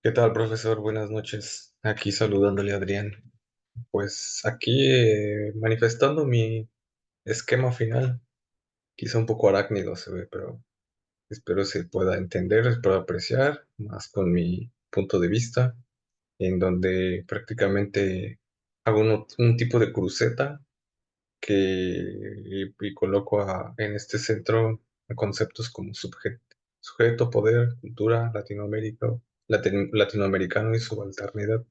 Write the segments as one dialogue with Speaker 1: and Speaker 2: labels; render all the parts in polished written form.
Speaker 1: ¿Qué tal, profesor? Buenas noches. Aquí saludándole a Adrián. Pues aquí manifestando mi esquema final. Quizá un poco arácnido se ve, pero espero se pueda entender, se pueda apreciar más con mi punto de vista, en donde prácticamente hago un tipo de cruceta y coloco en este centro conceptos como sujeto, poder, cultura, latinoamericano y subalternidad.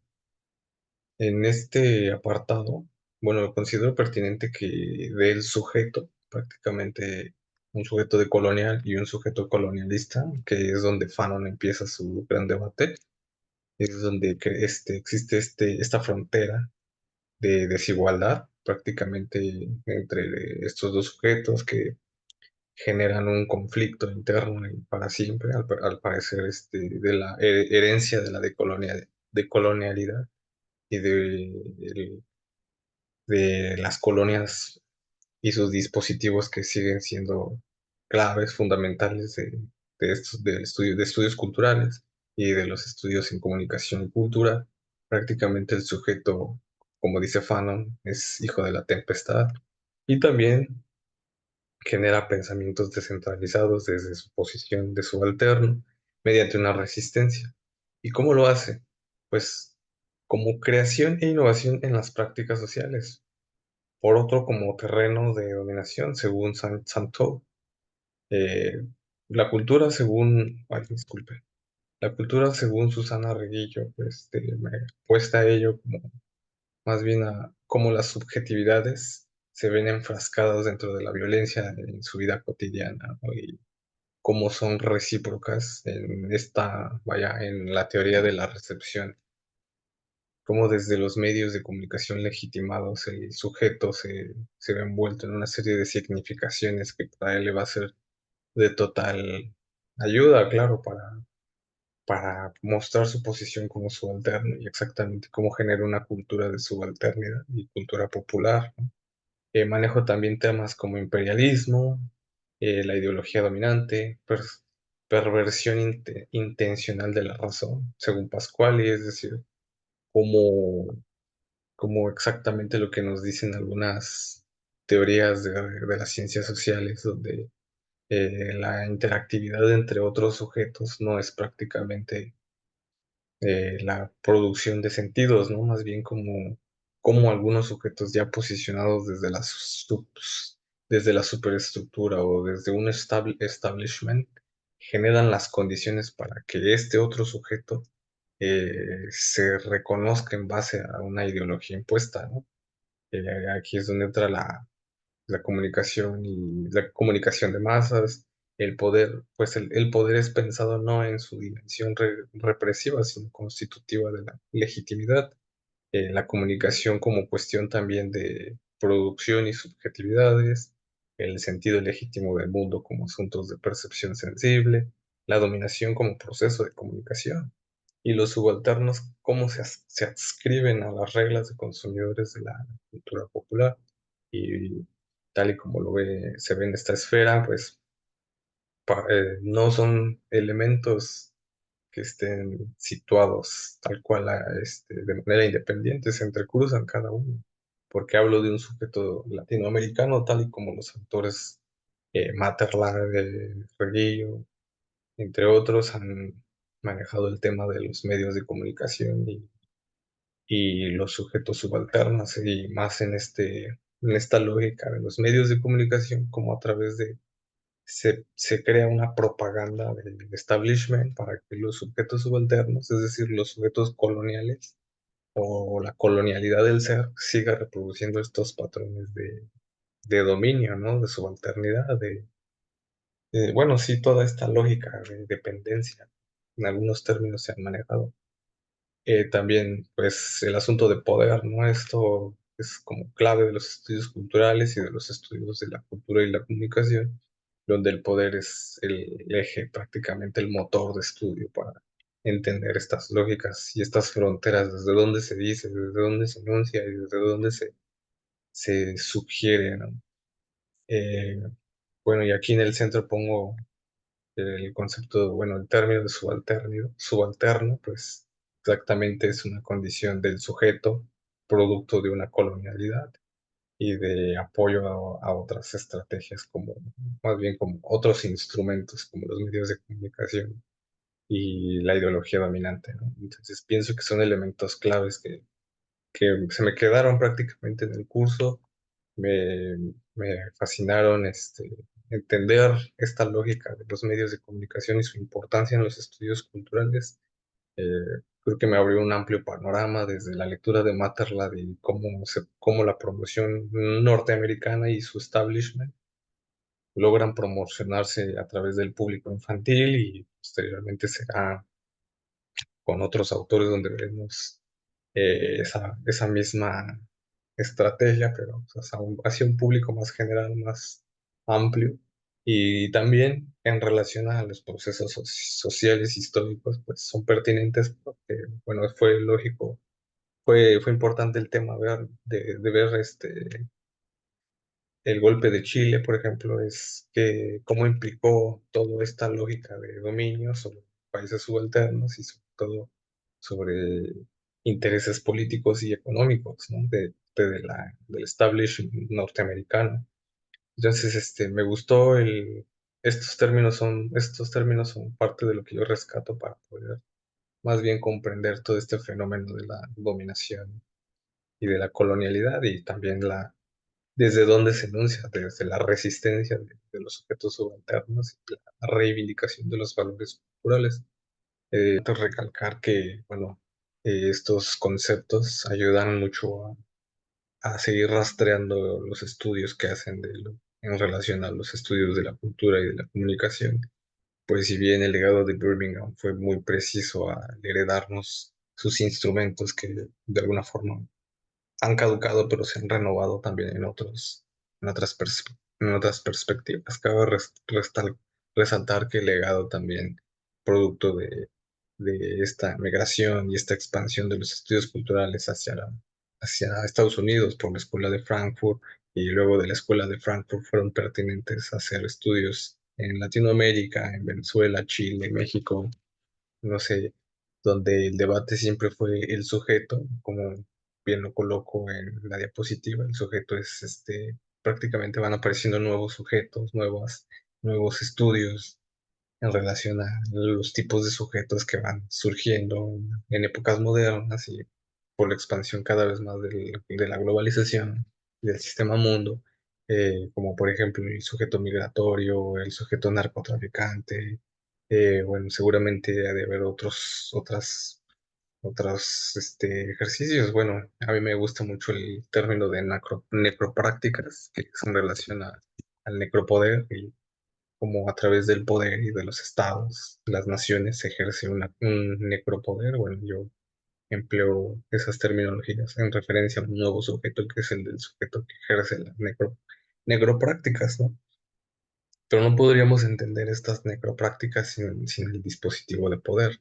Speaker 1: En este apartado, bueno, considero pertinente que del sujeto, prácticamente un sujeto de colonial y un sujeto colonialista, que es donde Fanon empieza su gran debate, es donde existe esta frontera de desigualdad prácticamente entre estos dos sujetos que generan un conflicto interno y para siempre, al parecer, de la herencia de la decolonialidad y de las colonias y sus dispositivos que siguen siendo claves fundamentales de estudios culturales y de los estudios en comunicación y cultura. Prácticamente el sujeto, como dice Fanon, es hijo de la tempestad y también genera pensamientos descentralizados desde su posición de subalterno mediante una resistencia. ¿Y cómo lo hace? Pues como creación e innovación en las prácticas sociales, por otro como terreno de dominación, según Santo. Eh, la cultura según, ay, disculpe, la cultura según Susana Reguillo, pues me apuesta a ello como más bien a cómo las subjetividades se ven enfrascadas dentro de la violencia en su vida cotidiana, ¿no? Y cómo son recíprocas en la teoría de la recepción, cómo desde los medios de comunicación legitimados el sujeto se ve envuelto en una serie de significaciones que para él le va a ser de total ayuda, claro, para mostrar su posición como subalterno y exactamente cómo genera una cultura de subalternidad y cultura popular, ¿no? Manejo también temas como imperialismo, la ideología dominante, perversión intencional de la razón, según Pascuali, es decir, cómo, cómo exactamente lo que nos dicen algunas teorías de las ciencias sociales, donde la interactividad entre otros sujetos no es prácticamente la producción de sentidos, ¿no? Más bien como algunos sujetos ya posicionados desde la superestructura o desde un establishment generan las condiciones para que este otro sujeto se reconozca en base a una ideología impuesta, ¿no? Aquí es donde entra la comunicación y la comunicación de masas, el poder, pues el poder es pensado no en su dimensión represiva, sino constitutiva de la legitimidad. La comunicación como cuestión también de producción y subjetividades, el sentido legítimo del mundo como asuntos de percepción sensible, la dominación como proceso de comunicación y los subalternos cómo se adscriben a las reglas de consumidores de la cultura popular. Y tal y como se ve en esta esfera, pues no son elementos que estén situados tal cual de manera independiente, se entrecruzan cada uno, porque hablo de un sujeto latinoamericano tal y como los autores Materla, Reguillo, entre otros, han manejado el tema de los medios de comunicación y los sujetos subalternos y más en esta lógica de los medios de comunicación, como a través se crea una propaganda del establishment para que los sujetos subalternos, es decir, los sujetos coloniales o la colonialidad del ser, siga reproduciendo estos patrones de dominio, ¿no? De subalternidad, bueno, sí, toda esta lógica de dependencia, en algunos términos se han manejado. También, pues, el asunto de poder, ¿no? Esto es como clave de los estudios culturales y de los estudios de la cultura y la comunicación, donde el poder es el eje, prácticamente el motor de estudio para entender estas lógicas y estas fronteras, desde dónde se dice, desde dónde se enuncia y desde dónde se sugiere, ¿no? Eh, bueno, y aquí en el centro pongo el concepto, bueno, el término de subalterno, pues exactamente es una condición del sujeto, producto de una colonialidad y de apoyo a otras estrategias como, más bien como otros instrumentos como los medios de comunicación y la ideología dominante, ¿no? Entonces pienso que son elementos claves que se me quedaron prácticamente en el curso, me, me fascinaron entender esta lógica de los medios de comunicación y su importancia en los estudios culturales. Creo que me abrió un amplio panorama desde la lectura de Materla de cómo la promoción norteamericana y su establishment logran promocionarse a través del público infantil y posteriormente será con otros autores donde veremos esa misma estrategia, pero pues, hacia un público más general, más amplio. Y también en relación a los procesos sociales históricos, pues son pertinentes porque, bueno, fue lógico, fue importante el tema de ver el golpe de Chile, por ejemplo, es que cómo implicó toda esta lógica de dominio sobre países subalternos y sobre todo sobre intereses políticos y económicos, ¿no? Del establishment norteamericano. Entonces, me gustó estos términos son parte de lo que yo rescato para poder más bien comprender todo este fenómeno de la dominación y de la colonialidad y también desde dónde se enuncia, desde la resistencia de los sujetos subalternos y la reivindicación de los valores culturales. Entonces, recalcar que, bueno, estos conceptos ayudan mucho a seguir rastreando los estudios que hacen en relación a los estudios de la cultura y de la comunicación. Pues si bien el legado de Birmingham fue muy preciso al heredarnos sus instrumentos que de alguna forma han caducado, pero se han renovado también en otras perspectivas. Cabe resaltar que el legado también, producto de esta migración y esta expansión de los estudios culturales hacia Estados Unidos por la Escuela de Frankfurt y luego de la Escuela de Frankfurt fueron pertinentes a hacer estudios en Latinoamérica, en Venezuela, Chile, México, no sé, donde el debate siempre fue el sujeto, como bien lo coloco en la diapositiva, el sujeto es prácticamente van apareciendo nuevos sujetos, nuevos estudios en relación a los tipos de sujetos que van surgiendo en épocas modernas y por la expansión cada vez más de la globalización del sistema mundo, como por ejemplo el sujeto migratorio, el sujeto narcotraficante, bueno, seguramente ha de haber otros ejercicios. Bueno, a mí me gusta mucho el término de necroprácticas, que es en relación al necropoder y cómo a través del poder y de los estados, las naciones, se ejerce un necropoder. Bueno, yo empleo esas terminologías en referencia a un nuevo sujeto que es el del sujeto que ejerce las necroprácticas, ¿no? Pero no podríamos entender estas necroprácticas sin el dispositivo de poder.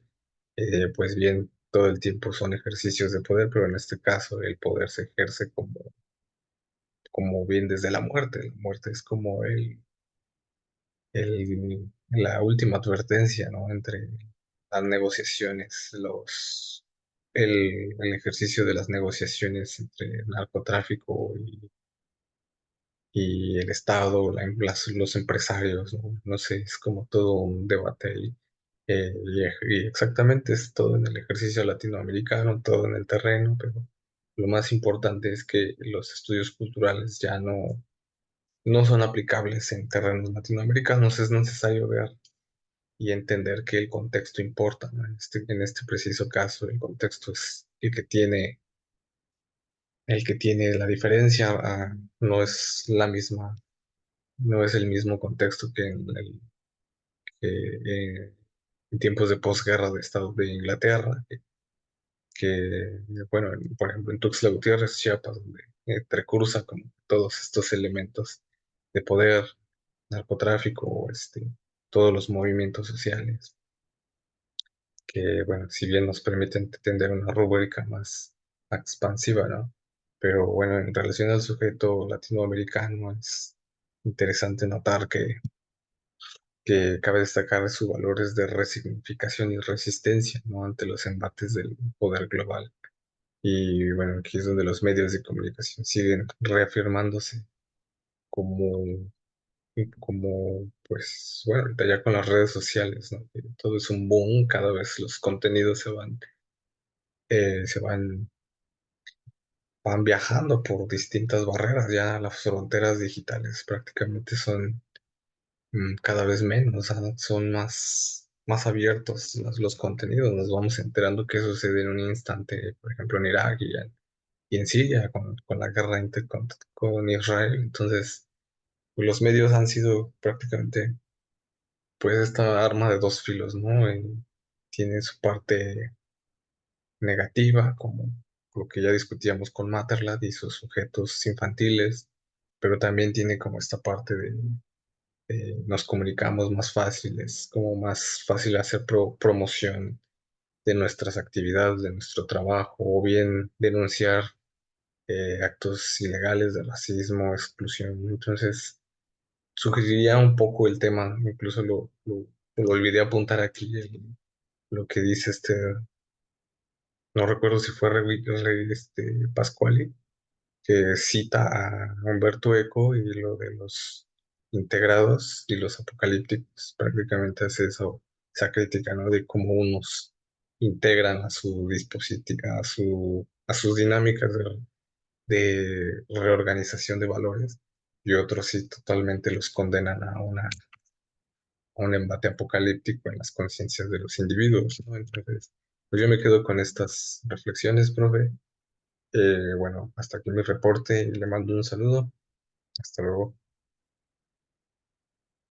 Speaker 1: Pues bien, todo el tiempo son ejercicios de poder, pero en este caso el poder se ejerce como bien desde la muerte. La muerte es como la última advertencia, ¿no? Entre las negociaciones, el ejercicio de las negociaciones entre el narcotráfico y el Estado, los empresarios, ¿no? No sé, es como todo un debate ahí. Y exactamente es todo en el ejercicio latinoamericano, todo en el terreno, pero lo más importante es que los estudios culturales ya no son aplicables en terrenos latinoamericanos. Es necesario ver y entender que el contexto importa, ¿no? En este preciso caso, el contexto es el que tiene la diferencia, no es la misma, no es el mismo contexto que en tiempos de posguerra de Estado de Inglaterra, bueno, por ejemplo, en Tuxtla Gutiérrez, Chiapas, donde entrecruzan como todos estos elementos de poder, narcotráfico, todos los movimientos sociales, que, bueno, si bien nos permiten tener una rúbrica más expansiva, ¿no? Pero bueno, en relación al sujeto latinoamericano es interesante notar que cabe destacar sus valores de resignificación y resistencia, ¿no? Ante los embates del poder global. Y bueno, aquí es donde los medios de comunicación siguen reafirmándose como, pues, bueno, ahorita ya con las redes sociales, ¿no? Que todo es un boom, cada vez los contenidos van viajando por distintas barreras, ya las fronteras digitales prácticamente son cada vez menos, son más abiertos los contenidos, nos vamos enterando qué sucede en un instante, por ejemplo, en Irak y en Siria con la guerra con Israel. Entonces, pues, los medios han sido prácticamente, pues, esta arma de dos filos, ¿no? Tiene su parte negativa, como lo que ya discutíamos con Matterlad y sus sujetos infantiles, pero también tiene como esta parte de nos comunicamos más fácil, es como más fácil hacer promoción de nuestras actividades, de nuestro trabajo, o bien denunciar actos ilegales de racismo, exclusión. Entonces, sugeriría un poco el tema, incluso lo olvidé apuntar aquí, lo que dice no recuerdo si fue Pascuali, que cita a Humberto Eco y lo de los integrados y los apocalípticos, prácticamente hace esa crítica, ¿no? De cómo unos integran a su dispositivo, a sus dinámicas de reorganización de valores, y otros sí totalmente los condenan a un embate apocalíptico en las conciencias de los individuos, ¿no? Entonces, pues yo me quedo con estas reflexiones, profe. Bueno, hasta aquí mi reporte y le mando un saludo. Hasta luego.